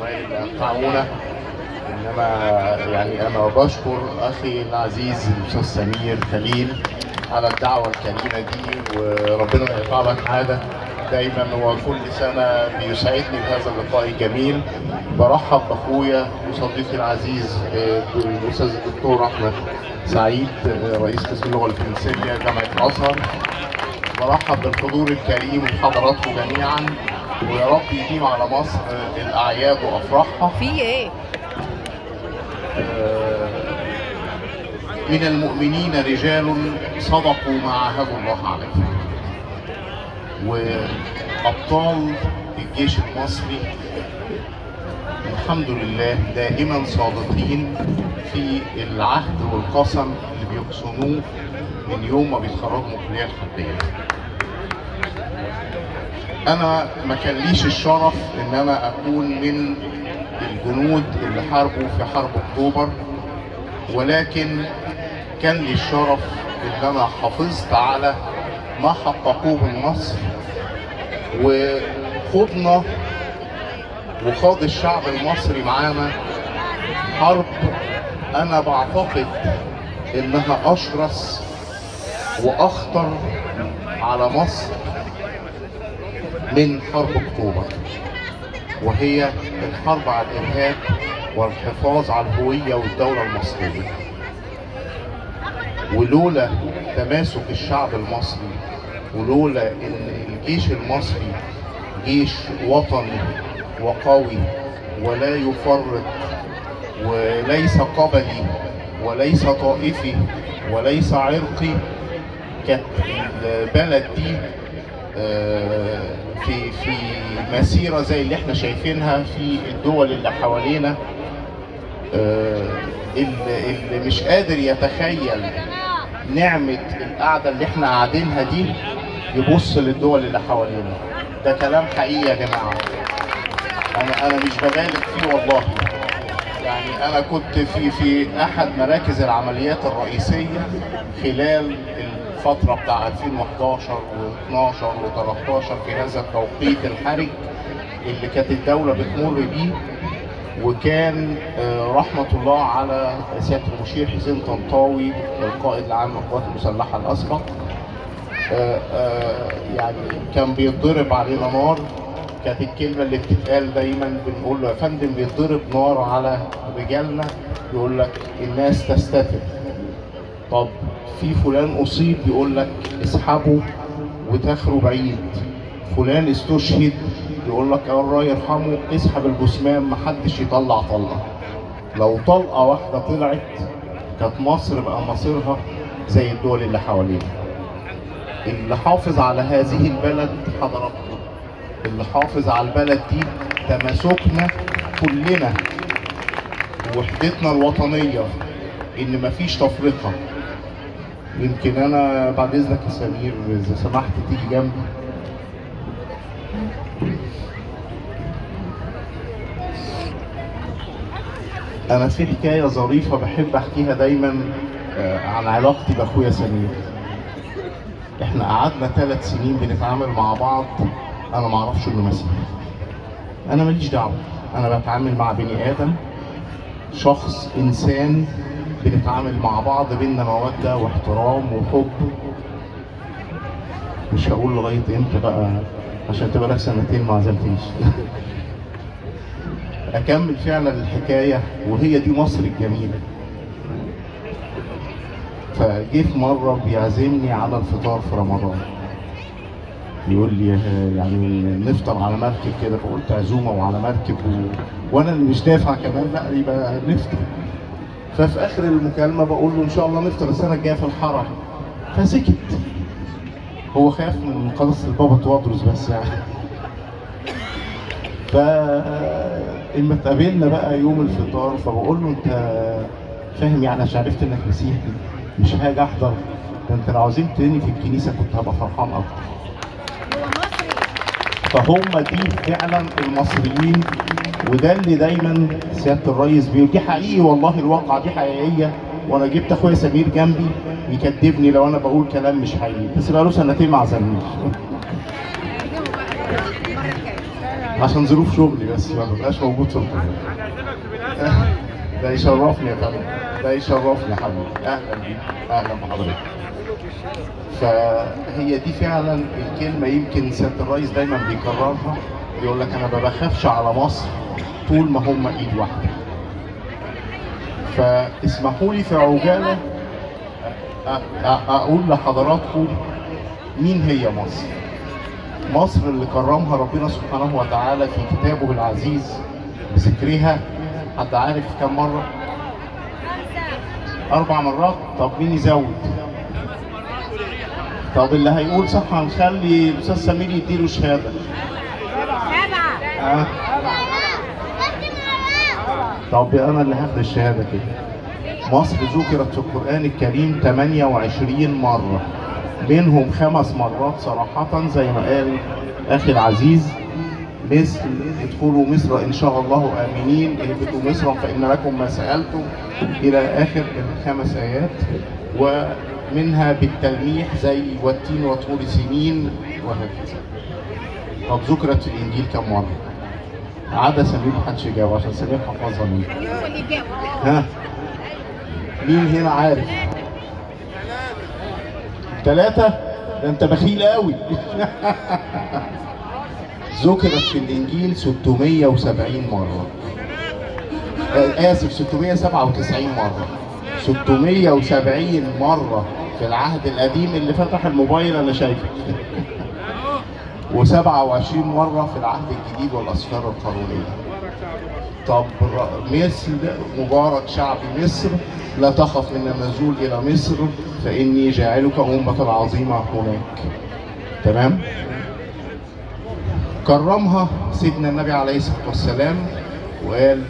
الزملاء اللي أمتعونا. إنما يعني أنا بشكر أخي العزيز الأستاذ سمير خليل على الدعوة الكريمة دي، وربنا يقطع لك عادة دايما، وكل سنة بيسعدني بهذا اللقاء الجميل. برحب بأخويا وصديقي العزيز الأستاذ الدكتور أحمد سعيد رئيس قسم اللغة الفرنسية جامعة الأزهر. برحب بالحضور الكريم وحضراتكم جميعا، ويا رب يديم على مصر الأعياد وأفراحها. في إيه؟ من المؤمنين رجال صدقوا ما عاهدوا الله عليه، وأبطال الجيش المصري الحمد لله دائما صادقين في العهد والقسم اللي بيقسموه من يوم ما بيتخرجوا من الكلية الحربية. أنا ما كان ليش الشرف إن أنا أكون من الجنود اللي حاربوا في حرب أكتوبر، ولكن كان لي الشرف إن أنا حافظت على ما حققوه بالنصر، وخضنا وخاض الشعب المصري معانا حرب أنا بعتقد إنها أشرس وأخطر على مصر من حرب أكتوبر، وهي الحرب على الإرهاب والحفاظ على الهوية والدولة المصرية. ولولا تماسك الشعب المصري، ولولا إن الجيش المصري جيش وطني وقوي ولا يفرط وليس قبلي وليس طائفي وليس عرقي، كانت البلد دي في مسيرة زي اللي احنا شايفينها في الدول اللي حوالينا. اللي مش قادر يتخيل نعمة القعدة اللي احنا قاعدينها دي يبص للدول اللي حوالينا. ده كلام حقيقي يا جماعة، أنا مش ببالغ فيه والله. يعني أنا كنت في أحد مراكز العمليات الرئيسية خلال الفترة بتاع 2011 و12 و13 في هذا التوقيت الحرج اللي كانت الدولة بتمر بيه، وكان رحمة الله على سيادة المشير حسين طنطاوي القائد العام للقوات المسلحة الأسبق. يعني كان بيتضرب علينا نار. كانت الكلمة اللي بتتقال دايما بنقول له يا فندم بيتضرب نار على رجالنا، يقول لك الناس تستتر. طب في فلان أصيب يقول لك اسحبوا وتاخروا بعيد. فلان استشهد يقول لك الله يرحمه اسحب الجثمان محدش يطلع طلقة. لو طلقة واحدة طلعت كانت مصر بقى مصيرها زي الدول اللي حوالينا. اللي حافظ على هذه البلد حضراتكم، اللي حافظ على البلد دي تماسكنا كلنا ووحدتنا الوطنية، إن مفيش تفرقة. يمكن أنا بعد إذنك يا سمير إذا سمحت تيجي جنبي. أنا في حكاية ظريفة بحب أحكيها دايماً عن علاقتي بأخويا سمير. إحنا قعدنا 3 سنين بنتعامل مع بعض، أنا معرفش إنه مسيحي. أنا ماليش دعوة، أنا بتعامل مع بني آدم، شخص إنسان، بنتعامل مع بعض بينا مودة واحترام وحب. مش هقول لغاية إمتى بقى عشان تبقى لك 2 سنين ما عزمتنيش. أكمل فعلا الحكاية، وهي دي مصر الجميلة. فجه في مرة بيعزمني على الفطار في رمضان، يقول لي يعني نفطر على مركب كده. فقلت عزومة وعلى مركب وأنا اللي مش دافع كمان، لا يبقى نفطر. ففي آخر المكالمة بقول له إن شاء الله نفطر السنة الجاية في الحرم. فسكت، هو خاف من قدس البابا توادرس بس يعني. فلما اتقابلنا بقى يوم الفطار فبقول له انت فاهم يعني عشان عرفت انك مسيحي مش هاجي احضر، ده انت لو عزمتني في الكنيسه كنت هبقى فرحان اكتر. فهم دي فعلا المصريين، وده اللي دايما سياده الرئيس بيقول. دي حقيقي والله، الواقعه دي حقيقيه. وانا جبت اخويا سمير جنبي يكدبني لو انا بقول كلام مش حقيقي، بس بقاله 2 سنين ما عزمنيش. عشان ظروف شغلي بس ما ببقاش موجود في القناة. ده يشرفني يا فندم، ده يشرفني يا حبيبي، اهلا بيك، اهلا بحضرتك. فهي دي فعلا الكلمه، يمكن سياده الرئيس دايما بيكررها، يقول لك انا ما بخافش على مصر طول ما هم ايد واحده. فاسمحوا لي في عجاله اقول لحضراتكم مين هي مصر. مصر اللي كرمها ربنا سبحانه وتعالى في كتابه العزيز بذكرها، حد عارف كم مرة؟ 4 مرات. طب مين يزود؟ طب اللي هيقول صح هنخلي الأستاذ سمير يديله شهادة. 7. طب أنا اللي هاخد الشهادة كده. مصر ذكرت في القرآن الكريم 28 مرة، منهم 5 مرات صراحة زي ما قال أخي العزيز، مثل ادخلوا مصر إن شاء الله آمنين، اهبطوا مصر فإن لكم ما سألتم، إلى آخر ال5 آيات، ومنها بالتلميح زي والتين وطور سنين وهكذا. طب ذكرت في الإنجيل كم مرة؟ عدا سمير محدش يجاوب عشان سمير حفظها مين؟ ها؟ مين هنا عارف؟ 3؟ ده انت بخيل قوي. ذكرت في الانجيل 670 مرة. اسف 697 مرة. 670 مرة في العهد القديم اللي فتح الموبايل انا شايفه. و27 مرة في العهد الجديد والاسفار القانونية. طب مثل مبارك شعب مصر، لا تخف من النزول الى مصر فاني جاعلك امة عظيمة هناك. تمام؟ كرمها سيدنا النبي عليه الصلاة والسلام وقال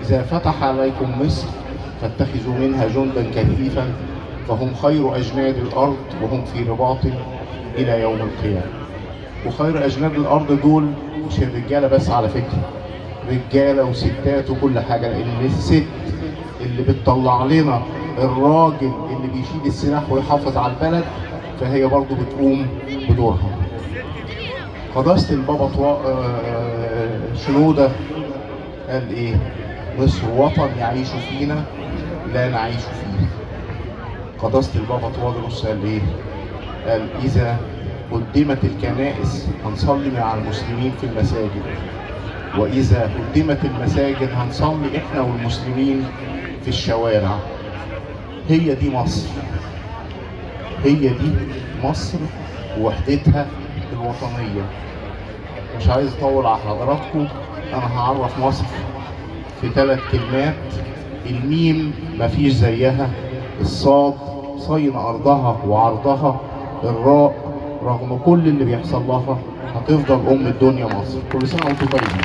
إذا فتح عليكم مصر فاتخذوا منها جندا كثيفا فهم خير أجناد الأرض وهم في رباط إلى يوم القيامة. وخير أجناد الأرض دول مش الرجالة بس على فكرة، رجالة وستات وكل حاجة، لأن الست اللي بتطلع لنا الراجل اللي بيشيل السلاح ويحافظ على البلد فهي برضو بتقوم بدورها. قداسة البابا شنودة قال ايه؟ مصر وطن يعيش فينا لا نعيش فيه. قداسة البابا توادرس قال ايه؟ قال إذا قدمت الكنائس هنصلي مع المسلمين في المساجد، وإذا قدمت المساجد هنصلي إحنا والمسلمين في الشوارع. هي دي مصر، هي دي مصر ووحدتها الوطنية. مش عايز أطول على حضراتكم، أنا هعرف مصر في 3 كلمات. الميم مفيش زيها، الصاد صين أرضها وعرضها، الراء رغم كل اللي بيحصل لها هتفضل أم الدنيا مصر. كل سنة وأنتم طيبين.